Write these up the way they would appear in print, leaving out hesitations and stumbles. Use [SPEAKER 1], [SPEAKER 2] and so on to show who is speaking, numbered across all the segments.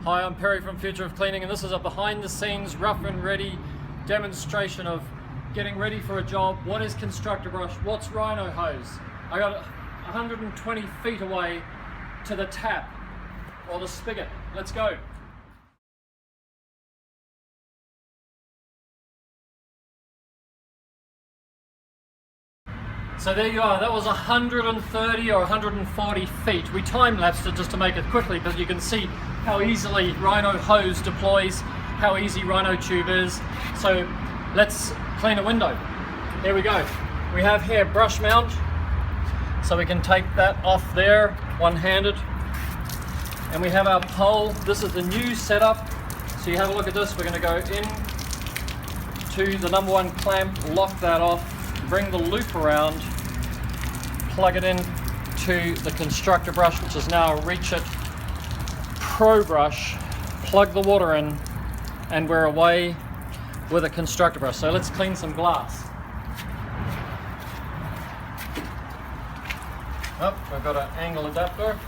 [SPEAKER 1] Hi, I'm Perry from Future of Cleaning, and this is a behind the scenes rough and ready demonstration of getting ready for a job. What is constructor brush? What's RHINO-HOSE? I got 120 feet away to the tap or the spigot. Let's go. So there you are, that was 130 or 140 feet. We time-lapsed it just to make it quickly, but you can see how easily RHINO-HOSE deploys, how easy RHINO-TUBE is. So let's clean a window. Here we go. We have here brush mount, so we can take that off there, one-handed. And we have our pole. This is the new setup. So you have a look at this. We're going to go in to the number one clamp, lock that off, bring the loop around, plug it in to the constructor brush, which is now a Reach It Pro brush, plug the water in, and we're away with a constructor brush. So let's clean some glass. Oh, we've got an angle adapter.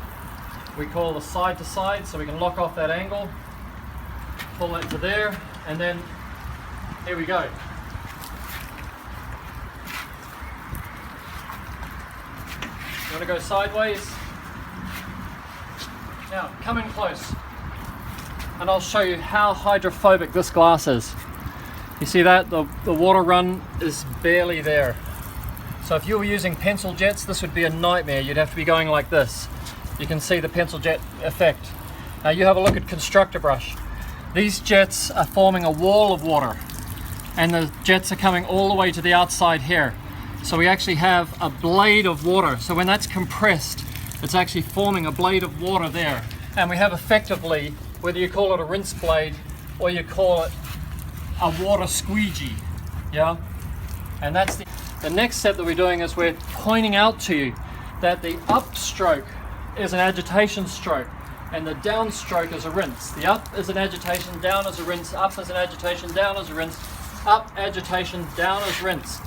[SPEAKER 1] We call the side to side, so we can lock off that angle, pull that to there, and then here we go. You want to go sideways? Now come in close and I'll show you how hydrophobic this glass is. You see that? The water run is barely there. So if you were using pencil jets, this would be a nightmare. You'd have to be going like this. You can see the pencil jet effect. Now you have a look at constructor brush. These jets are forming a wall of water, and the jets are coming all the way to the outside here. So we actually have a blade of water. So when that's compressed, it's actually forming a blade of water there. And we have effectively, whether you call it a rinse blade or you call it a water squeegee, yeah? And that's the next step that we're doing is we're pointing out to you that the upstroke is an agitation stroke and the downstroke is a rinse. The up is an agitation, down is a rinse, up is an agitation, down is a rinse, up, agitation, down is rinse.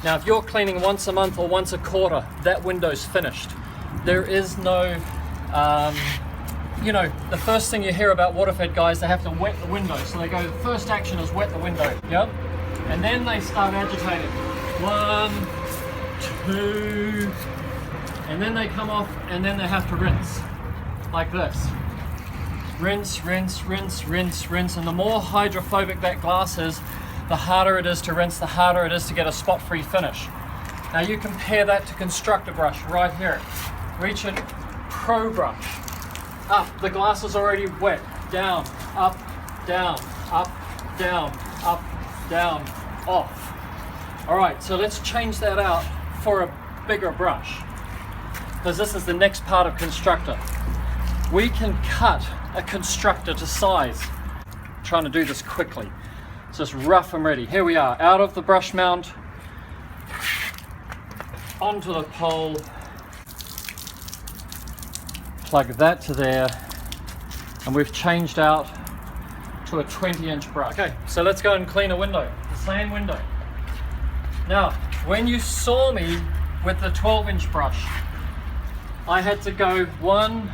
[SPEAKER 1] Now if you're cleaning once a month or once a quarter, that window's finished. There is no, you know, the first thing you hear about water-fed guys, they have to wet the window. So they go, the first action is wet the window, yep. And then they start agitating. 1, 2, and then they come off and then they have to rinse, like this. Rinse, rinse, rinse, rinse, rinse, and the more hydrophobic that glass is, the harder it is to rinse, the harder it is to get a spot-free finish. Now you compare that to constructor brush right here. Reach It Pro brush. Up, the glass is already wet. Down, up, down, up, down, up, down, off. All right, so let's change that out for a bigger brush, because this is the next part of constructor. We can cut a constructor to size. I'm trying to do this quickly. It's just rough and ready. Here we are, out of the brush mount, onto the pole, plug that to there, and we've changed out to a 20-inch brush. Okay, so let's go and clean a window, the same window. Now, when you saw me with the 12-inch brush, I had to go 1,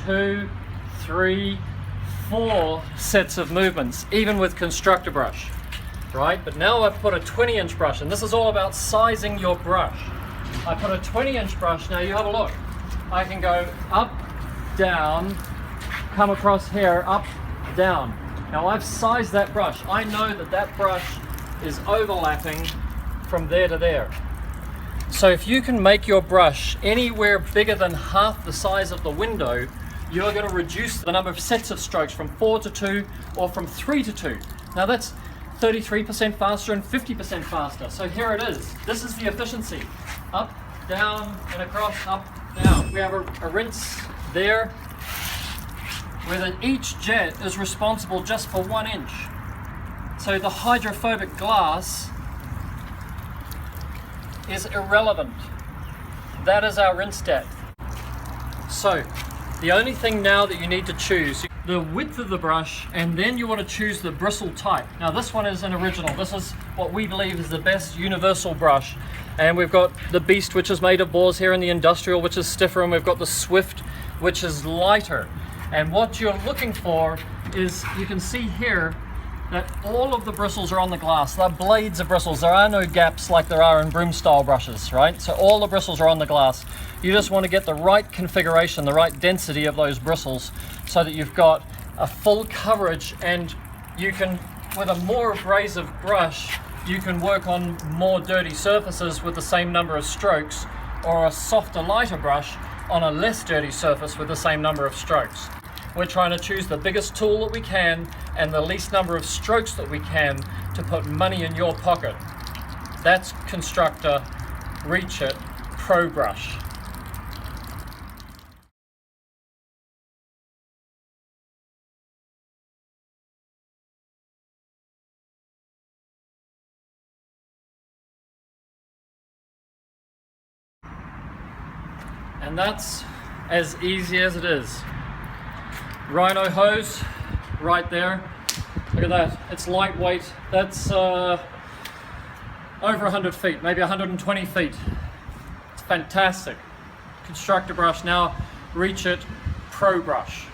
[SPEAKER 1] 2, 3, 4 sets of movements, even with constructor brush, right? But now I've put a 20-inch brush, and this is all about sizing your brush. I put a 20-inch brush. Now you have a look. I can go up, down, come across here, up, down. Now I've sized that brush. I know that that brush is overlapping from there to there. So if you can make your brush anywhere bigger than half the size of the window, you're going to reduce the number of sets of strokes from 4 to 2 or from 3 to 2. Now that's 33% faster and 50% faster. So here it is. This is the efficiency. Up, down, and across, up, down. We have a rinse there, where each jet is responsible just for 1 inch. So the hydrophobic glass is irrelevant. That is our rinse depth. So the only thing now that you need to choose the width of the brush, and then you want to choose the bristle type. Now this one is an original. This is what we believe is the best universal brush, and we've got the Beast, which is made of boars here, and the Industrial, which is stiffer, and we've got the Swift, which is lighter. And what you're looking for is, you can see here that all of the bristles are on the glass. They're blades of bristles. There are no gaps like there are in broom style brushes, right? So all the bristles are on the glass. You just want to get the right configuration, the right density of those bristles so that you've got a full coverage, and you can, with a more abrasive brush, you can work on more dirty surfaces with the same number of strokes, or a softer, lighter brush on a less dirty surface with the same number of strokes. We're trying to choose the biggest tool that we can and the least number of strokes that we can to put money in your pocket. That's Constructor Reach It Pro Brush. And that's as easy as it is. Rhino hose right there. Look at that, it's lightweight. That's over 100 feet, maybe 120 feet. It's fantastic. Constructor brush, now Reach It Pro Brush.